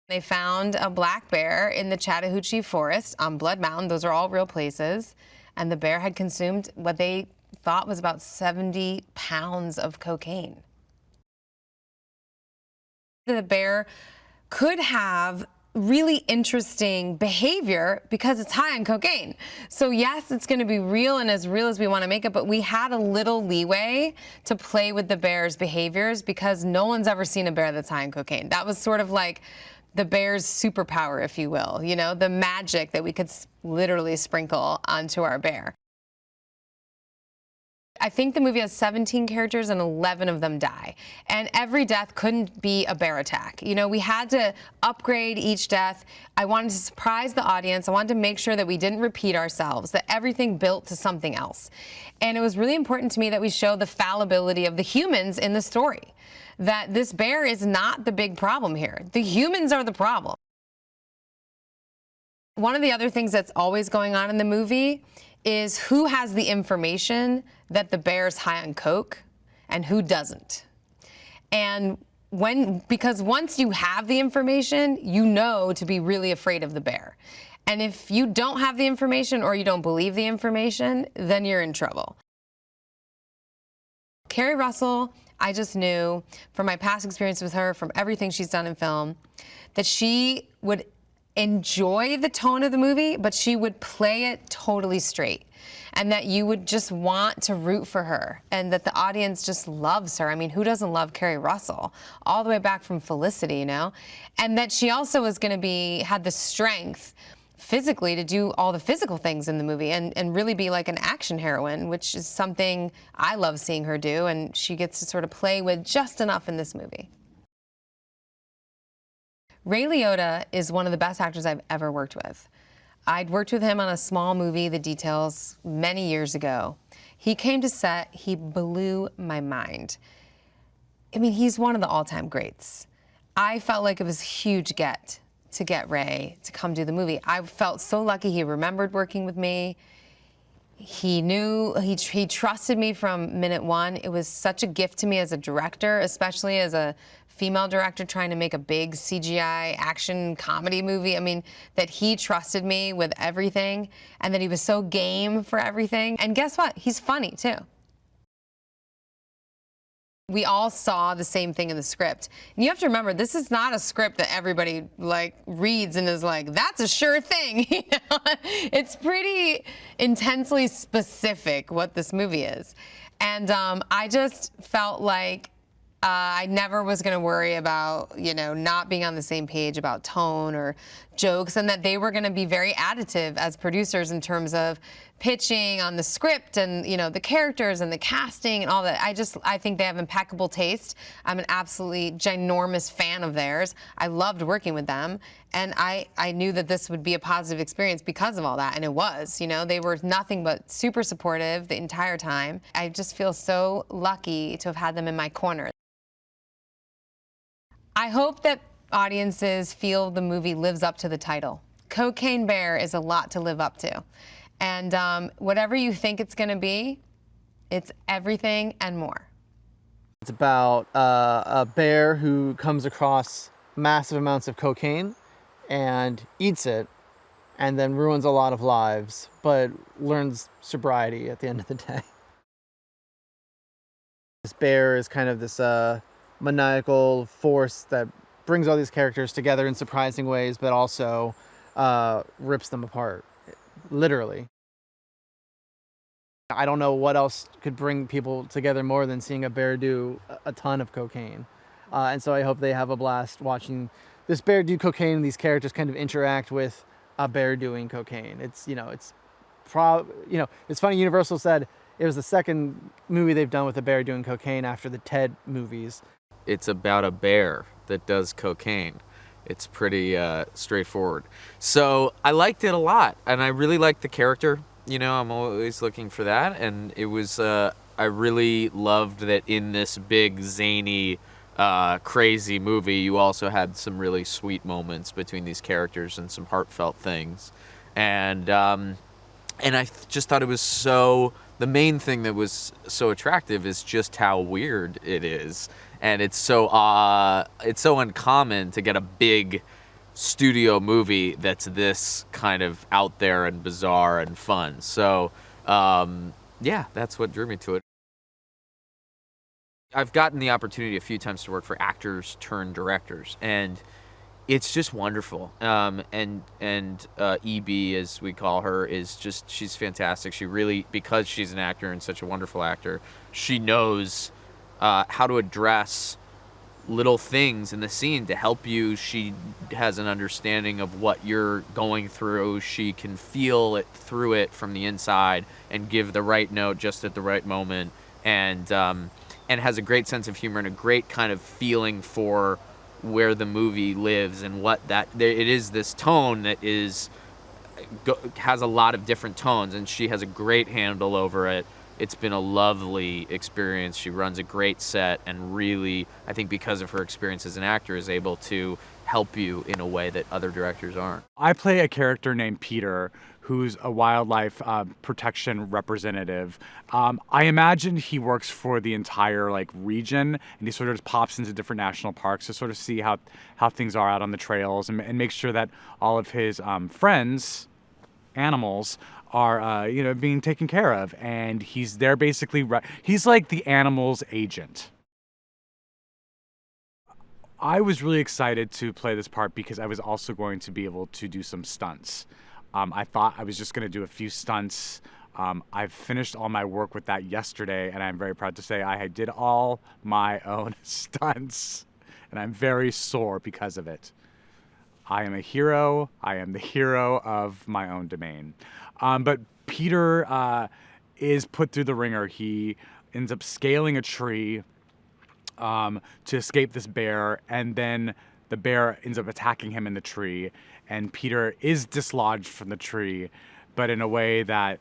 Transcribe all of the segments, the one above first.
They found a black bear in the Chattahoochee Forest on Blood Mountain. Those are all real places. And the bear had consumed what they thought was about 70 pounds of cocaine. The bear could have really interesting behavior because it's high on cocaine. So yes, it's going to be real and as real as we want to make it, but we had a little leeway to play with the bear's behaviors because no one's ever seen a bear that's high on cocaine. That was sort of like the bear's superpower, if you will, you know, the magic that we could literally sprinkle onto our bear. I think the movie has 17 characters and 11 of them die. And every death couldn't be a bear attack. You know, we had to upgrade each death. I wanted to surprise the audience. I wanted to make sure that we didn't repeat ourselves, that everything built to something else. And it was really important to me that we show the fallibility of the humans in the story, that this bear is not the big problem here. The humans are the problem. One of the other things that's always going on in the movie is who has the information that the bear's high on coke and who doesn't. And because once you have the information, you know to be really afraid of the bear. And if you don't have the information or you don't believe the information, then you're in trouble. Keri Russell, I just knew from my past experience with her, from everything she's done in film, that she would enjoy the tone of the movie, but she would play it totally straight. And that you would just want to root for her and that the audience just loves her. I mean, who doesn't love Keri Russell? All the way back from Felicity, you know? And that she also was going to had the strength physically to do all the physical things in the movie and really be like an action heroine, which is something I love seeing her do. And she gets to sort of play with just enough in this movie. Ray Liotta is one of the best actors I've ever worked with. I'd worked with him on a small movie, The Details, many years ago. He came to set, he blew my mind. I mean, he's one of the all-time greats. I felt like it was a huge get to get Ray to come do the movie. I felt so lucky he remembered working with me. He knew, he trusted me from minute one. It was such a gift to me as a director, especially as a female director trying to make a big CGI action comedy movie. I mean, that he trusted me with everything and that he was so game for everything. And guess what? He's funny too. We all saw the same thing in the script. And you have to remember, this is not a script that everybody like reads and is like, that's a sure thing. You know? It's pretty intensely specific what this movie is. And I just felt like I never was going to worry about, you know, not being on the same page about tone or jokes, and that they were going to be very additive as producers in terms of pitching on the script and, you know, the characters and the casting and all that. I think they have impeccable taste. I'm an absolutely ginormous fan of theirs. I loved working with them, and I knew that this would be a positive experience because of all that, and it was. You know, they were nothing but super supportive the entire time. I just feel so lucky to have had them in my corner. I hope that audiences feel the movie lives up to the title. Cocaine Bear is a lot to live up to. And whatever you think it's going to be, it's everything and more. It's about a bear who comes across massive amounts of cocaine and eats it and then ruins a lot of lives, but learns sobriety at the end of the day. This bear is kind of this maniacal force that brings all these characters together in surprising ways, but also rips them apart, literally. I don't know what else could bring people together more than seeing a bear do a ton of cocaine. And so I hope they have a blast watching this bear do cocaine and these characters kind of interact with a bear doing cocaine. It's funny, Universal said it was the second movie they've done with a bear doing cocaine after the Ted movies. It's about a bear that does cocaine. It's pretty straightforward. So I liked it a lot, and I really liked the character. You know, I'm always looking for that, and it was, I really loved that in this big, zany, crazy movie, you also had some really sweet moments between these characters and some heartfelt things. And I just thought it was so, the main thing that was so attractive is just how weird it is. And it's so uncommon to get a big studio movie that's this kind of out there and bizarre and fun. So, yeah, that's what drew me to it. I've gotten the opportunity a few times to work for actors turned directors, and it's just wonderful. And EB, as we call her, is just, she's fantastic. She really, because she's an actor and such a wonderful actor, she knows how to address little things in the scene to help you. She has an understanding of what you're going through. She can feel it through it from the inside and give the right note just at the right moment, and has a great sense of humor and a great kind of feeling for where the movie lives and what that, it is this tone that has a lot of different tones, and she has a great handle over it. It's been a lovely experience. She runs a great set, and really, I think because of her experience as an actor, is able to help you in a way that other directors aren't. I play a character named Peter, who's a wildlife protection representative. I imagine he works for the entire region, and he sort of just pops into different national parks to sort of see how things are out on the trails, and make sure that all of his friends, animals, are being taken care of. And he's there basically, he's like the animals agent. I was really excited to play this part because I was also going to be able to do some stunts. I thought I was just going to do a few stunts. I've finished all my work with that yesterday, and I'm very proud to say I did all my own stunts, and I'm very sore because of it. I am a hero. I am the hero of my own domain. But Peter is put through the ringer. He ends up scaling a tree to escape this bear, and then the bear ends up attacking him in the tree, and Peter is dislodged from the tree, but in a way that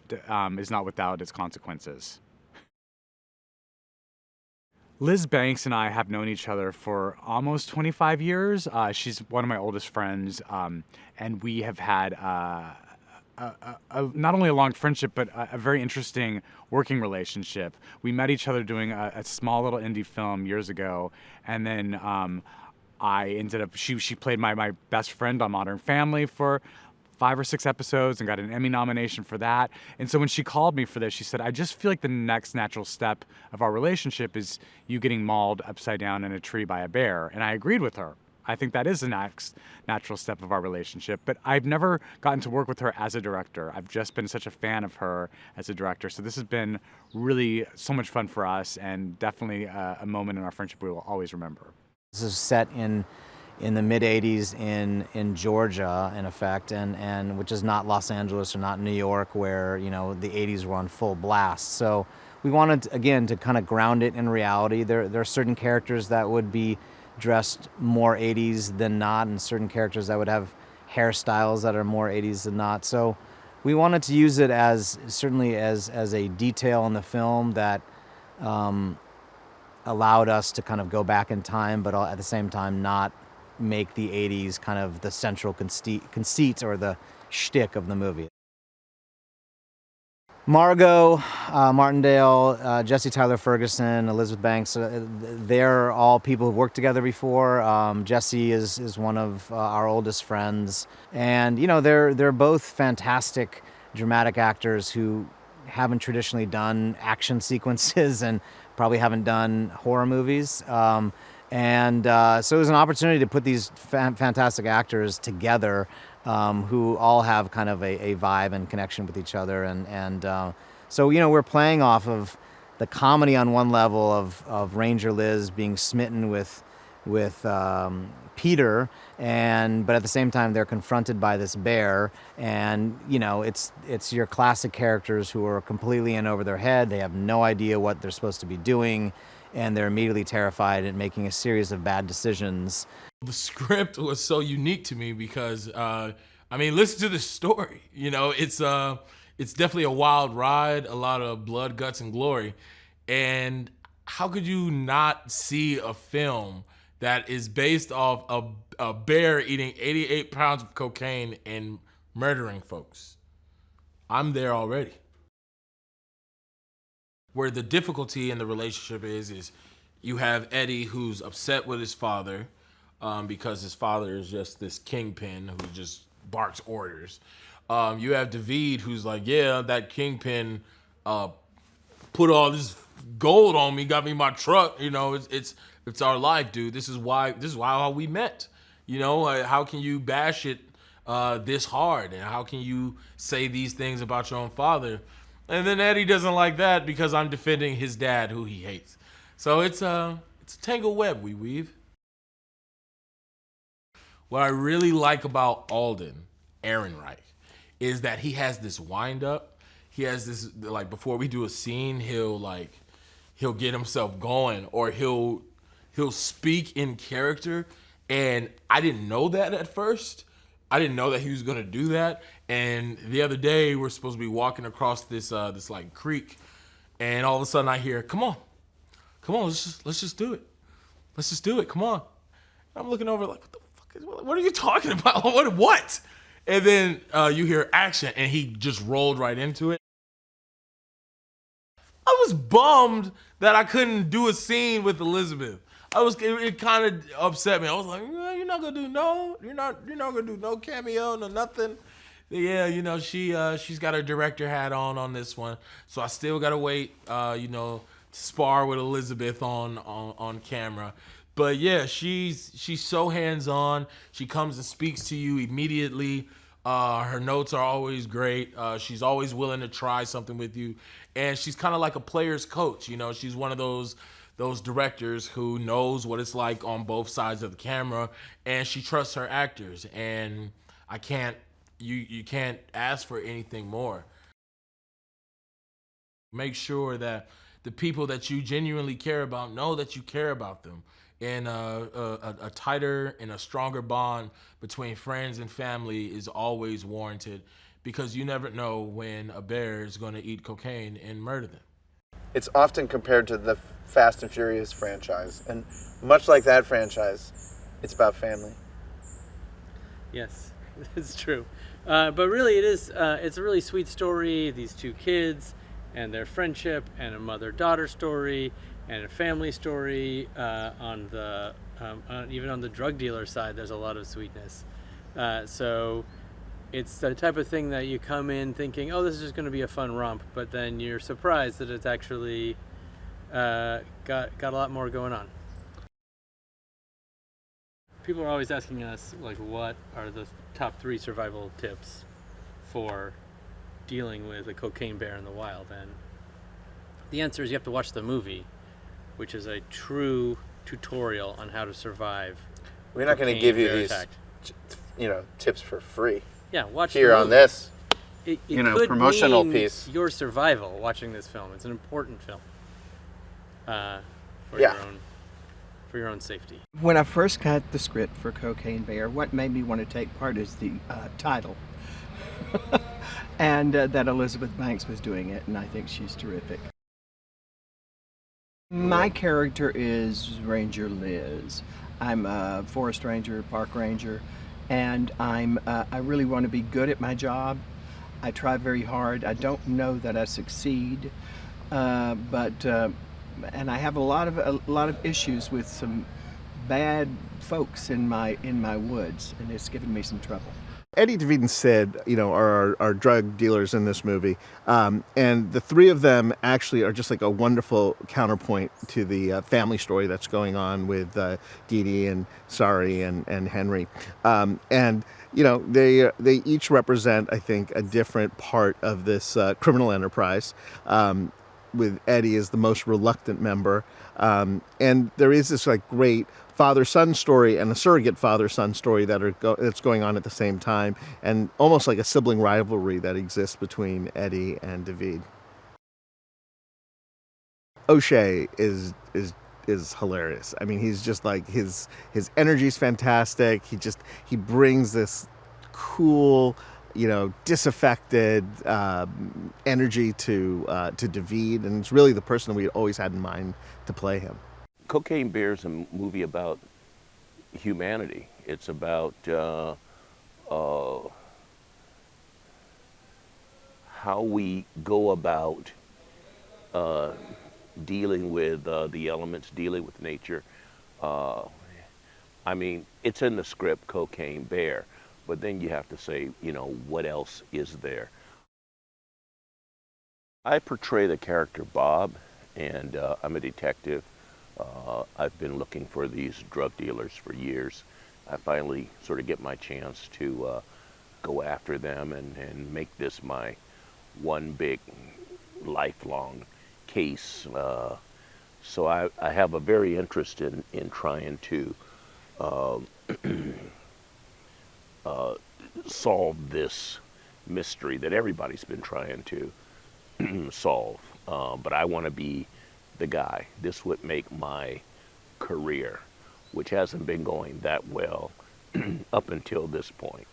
is not without its consequences. Liz Banks and I have known each other for almost 25 years. She's one of my oldest friends, and we have had not only a long friendship, but a very interesting working relationship. We met each other doing a small little indie film years ago, and then I ended up, she played my best friend on Modern Family for 5 or 6 episodes and got an Emmy nomination for that. And so when she called me for this, she said, I just feel like the next natural step of our relationship is you getting mauled upside down in a tree by a bear. And I agreed with her. I think that is the next natural step of our relationship, but I've never gotten to work with her as a director. I've just been such a fan of her as a director. So this has been really so much fun for us, and definitely a moment in our friendship we will always remember. This is set in the mid-'80s in Georgia, in effect, and which is not Los Angeles or not New York, where the 80s were on full blast. So we wanted, again, to kind of ground it in reality. There are certain characters that would be dressed more 80s than not, and certain characters that would have hairstyles that are more 80s than not. So we wanted to use it as a detail in the film that allowed us to kind of go back in time, but at the same time not make the 80s kind of the central conceit or the shtick of the movie. Margo, Martindale, Jesse Tyler Ferguson, Elizabeth Banks, they're all people who've worked together before. Jesse is one of our oldest friends. And, they're both fantastic dramatic actors who haven't traditionally done action sequences and probably haven't done horror movies. So it was an opportunity to put these fantastic actors together, who all have kind of a vibe and connection with each other. So we're playing off of the comedy on one level of Ranger Liz being smitten with Peter, but at the same time they're confronted by this bear, and it's your classic characters who are completely in over their head. They have no idea what they're supposed to be doing, and they're immediately terrified and making a series of bad decisions. The script was so unique to me because, listen to the story. It's definitely a wild ride, a lot of blood, guts, and glory. And how could you not see a film that is based off a bear eating 88 pounds of cocaine and murdering folks? I'm there already. Where the difficulty in the relationship is you have Eddie, who's upset with his father, because his father is just this kingpin who just barks orders. You have David, who's like, yeah, that kingpin put all this gold on me, got me my truck. You know, it's our life, dude. This is why how we met. You know, how can you bash it this hard, and how can you say these things about your own father? And then Eddie doesn't like that because I'm defending his dad, who he hates. So it's a tangled web we weave. What I really like about Alden, Ehrenreich, is that he has this wind up. He has this, like, before we do a scene, he'll get himself going, or he'll speak in character. And I didn't know that at first. I didn't know that he was gonna do that. And the other day we're supposed to be walking across this like creek, and all of a sudden I hear, come on, let's just do it. Let's just do it. Come on. I'm looking over like, what are you talking about? What? And then you hear action, and he just rolled right into it. I was bummed that I couldn't do a scene with Elizabeth. It kind of upset me. I was like, you're not gonna do no cameo, no nothing. Yeah, you know, she's got her director hat on this one, so I still gotta wait, to spar with Elizabeth on camera. But yeah, she's so hands-on. She comes and speaks to you immediately. Her notes are always great. She's always willing to try something with you, and she's kind of like a player's coach. You know, she's one of those directors who knows what it's like on both sides of the camera, and she trusts her actors. And you can't ask for anything more. Make sure that the people that you genuinely care about know that you care about them. And a tighter and a stronger bond between friends and family is always warranted, because you never know when a bear is going to eat cocaine and murder them. It's often compared to the Fast and Furious franchise, and much like that franchise, it's about family. Yes, it's true. But really, it's a really sweet story. These two kids and their friendship, and a mother-daughter story, and a family story. Even on the drug dealer side, there's a lot of sweetness. So it's the type of thing that you come in thinking, oh, this is just going to be a fun romp, but then you're surprised that it's actually got a lot more going on. People are always asking us, like, what are the top 3 survival tips for dealing with a cocaine bear in the wild? And the answer is you have to watch the movie, which is a true tutorial on how to survive. We're not going to give you these, attack. Tips for free. Yeah, watch here the on movie. this, It could promotional mean piece. Your survival watching this film. It's an important film for your own safety. When I first got the script for Cocaine Bear, what made me want to take part is the title. And that Elizabeth Banks was doing it, and I think she's terrific. My character is Ranger Liz. I'm a forest ranger, park ranger, and I really want to be good at my job. I try very hard. I don't know that I succeed, and I have a lot of issues with some bad folks in my woods, and it's given me some trouble. Eddie, David, and Sid, are our drug dealers in this movie. And the 3 of them actually are just like a wonderful counterpoint to the family story that's going on with Dee Dee and Sari and Henry. They each represent, I think, a different part of this criminal enterprise. With Eddie as the most reluctant member. And there is this like great father-son story and a surrogate father-son story that's going on at the same time, and almost like a sibling rivalry that exists between Eddie and David. O'Shea is hilarious. I mean, he's just like, his energy's fantastic. He brings this cool, disaffected energy to David, and it's really the person we always had in mind to play him. Cocaine Bear is a movie about humanity. It's about how we go about dealing with the elements, dealing with nature. I mean, it's in the script, Cocaine Bear, but then you have to say, you know, what else is there? I portray the character Bob, and I'm a detective. I've been looking for these drug dealers for years. I finally sort of get my chance to go after them and make this my one big lifelong case. So I have a very interest in trying to solve this mystery that everybody's been trying to solve. But I want to be the guy. This would make my career, which hasn't been going that well up until this point.